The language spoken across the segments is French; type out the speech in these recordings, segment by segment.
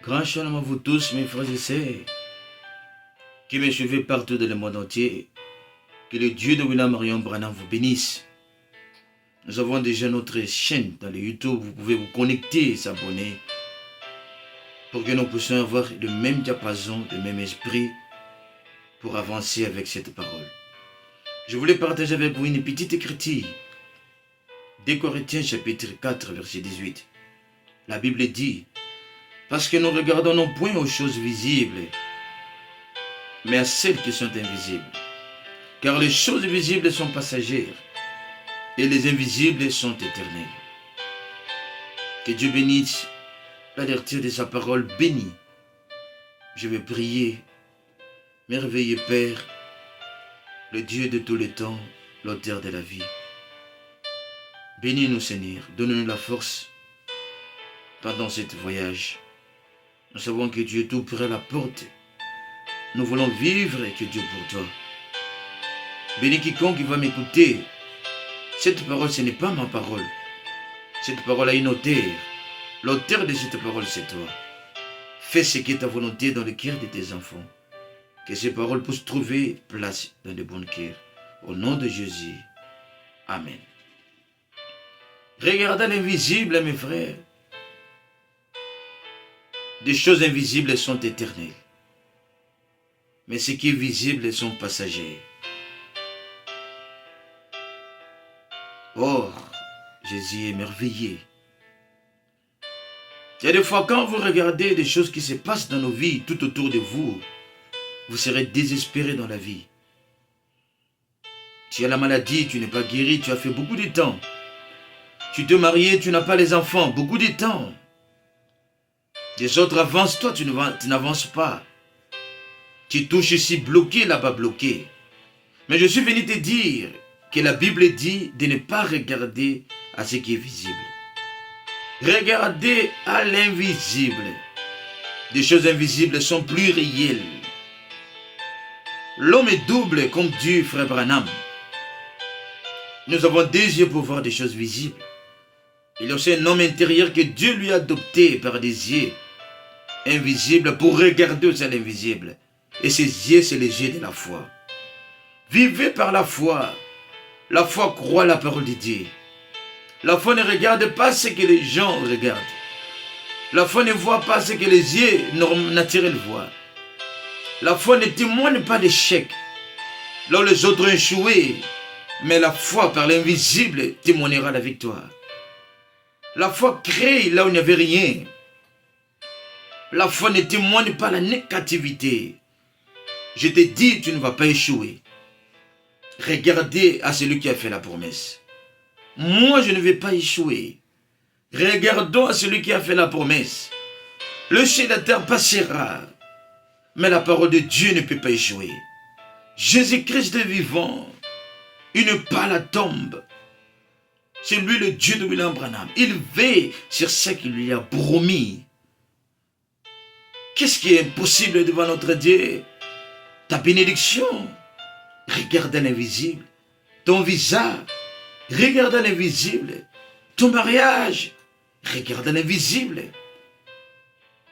Grand shalom à vous tous, mes frères et sœurs, qui me suivez partout dans le monde entier. Que le Dieu de William Marion Branham vous bénisse. Nous avons déjà notre chaîne dans le YouTube. Vous pouvez vous connecter et s'abonner pour que nous puissions avoir le même diapason, le même esprit pour avancer avec cette parole. Je voulais partager avec vous une petite écriture. 2 Corinthiens chapitre 4 verset 18. La Bible dit: parce que nous regardons non point aux choses visibles, mais à celles qui sont invisibles. Car les choses visibles sont passagères et les invisibles sont éternelles. Que Dieu bénisse la lecture de sa parole bénie. Je vais prier. Merveilleux Père, le Dieu de tous les temps, l'auteur de la vie. Bénis-nous Seigneur, donne-nous la force pendant ce voyage. Nous savons que Dieu est tout près à la porte. Nous voulons vivre et que Dieu pour toi. Bénis quiconque qui va m'écouter. Cette parole, ce n'est pas ma parole. Cette parole a une auteur. L'auteur de cette parole, c'est toi. Fais ce qui est ta volonté dans le cœur de tes enfants. Que ces paroles puissent trouver place dans de bons cœurs. Au nom de Jésus. Amen. Regardez l'invisible, mes frères. Des choses invisibles sont éternelles. Mais ce qui est visible sont passagers. Or, Jésus est merveilleux. Il y a des fois, quand vous regardez des choses qui se passent dans nos vies, tout autour de vous, vous serez désespéré dans la vie. Tu as la maladie, tu n'es pas guéri, tu as fait beaucoup de temps. Tu te maries, tu n'as pas les enfants, beaucoup de temps. Les autres avancent, toi tu n'avances pas. Tu touches ici bloqué, là-bas bloqué. Mais je suis venu te dire que la Bible dit de ne pas regarder à ce qui est visible. Regardez à l'invisible. Des choses invisibles sont plus réelles. L'homme est double comme Dieu, frère Branham. Nous avons des yeux pour voir des choses visibles. Il y a aussi un homme intérieur que Dieu lui a adopté par des yeux invisibles pour regarder aussi à l'invisible. Et ces yeux, c'est les yeux de la foi. Vivez par la foi. La foi croit la parole de Dieu. La foi ne regarde pas ce que les gens regardent. La foi ne voit pas ce que les yeux naturels voient. La foi ne témoigne pas d'échec. Là où les autres ont échoué, mais la foi par l'invisible témoignera la victoire. La foi crée là où il n'y avait rien. La foi ne témoigne pas la négativité. Je te dis, tu ne vas pas échouer. Regardez à celui qui a fait la promesse. Moi, je ne vais pas échouer. Regardons à celui qui a fait la promesse. Le ciel et la terre passera, mais la parole de Dieu ne peut pas échouer. Jésus-Christ est vivant. Il ne pas la tombe. C'est lui le Dieu de William Branham. Il veille sur ce qu'il lui a promis. Qu'est-ce qui est impossible devant notre Dieu? Ta bénédiction. Regarde à l'invisible. Ton visage. Regarde à l'invisible. Ton mariage. Regarde à l'invisible.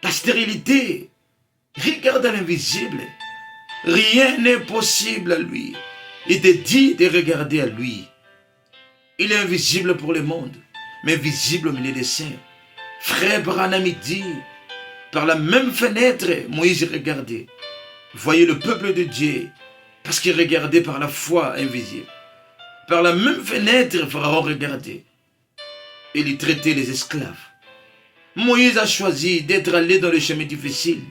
Ta stérilité. Regarde à l'invisible. Rien n'est possible à lui. Il te dit de regarder à lui. Il est invisible pour le monde, mais visible au milieu des saints. Frère Branham dit, par la même fenêtre, Moïse regardait. Voyez le peuple de Dieu, parce qu'il regardait par la foi invisible. Par la même fenêtre, Pharaon regardait. Il y traitait les esclaves. Moïse a choisi d'être allé dans le chemin difficile,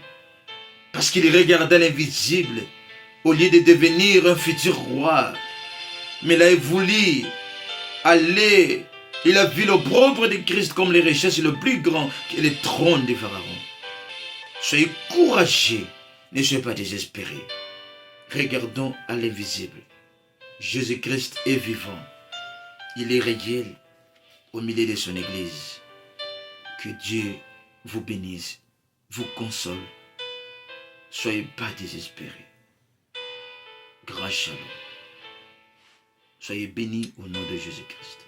parce qu'il regardait l'invisible, au lieu de devenir un futur roi. Mais il a voulu aller, il a vu l'opprobre de Christ comme les richesses le plus grand que le trône de Pharaon. Soyez courageux, ne soyez pas désespérés. Regardons à l'invisible. Jésus-Christ est vivant. Il est réel au milieu de son Église. Que Dieu vous bénisse, vous console. Soyez pas désespérés. Grand shalom. Soyez bénis au nom de Jésus-Christ.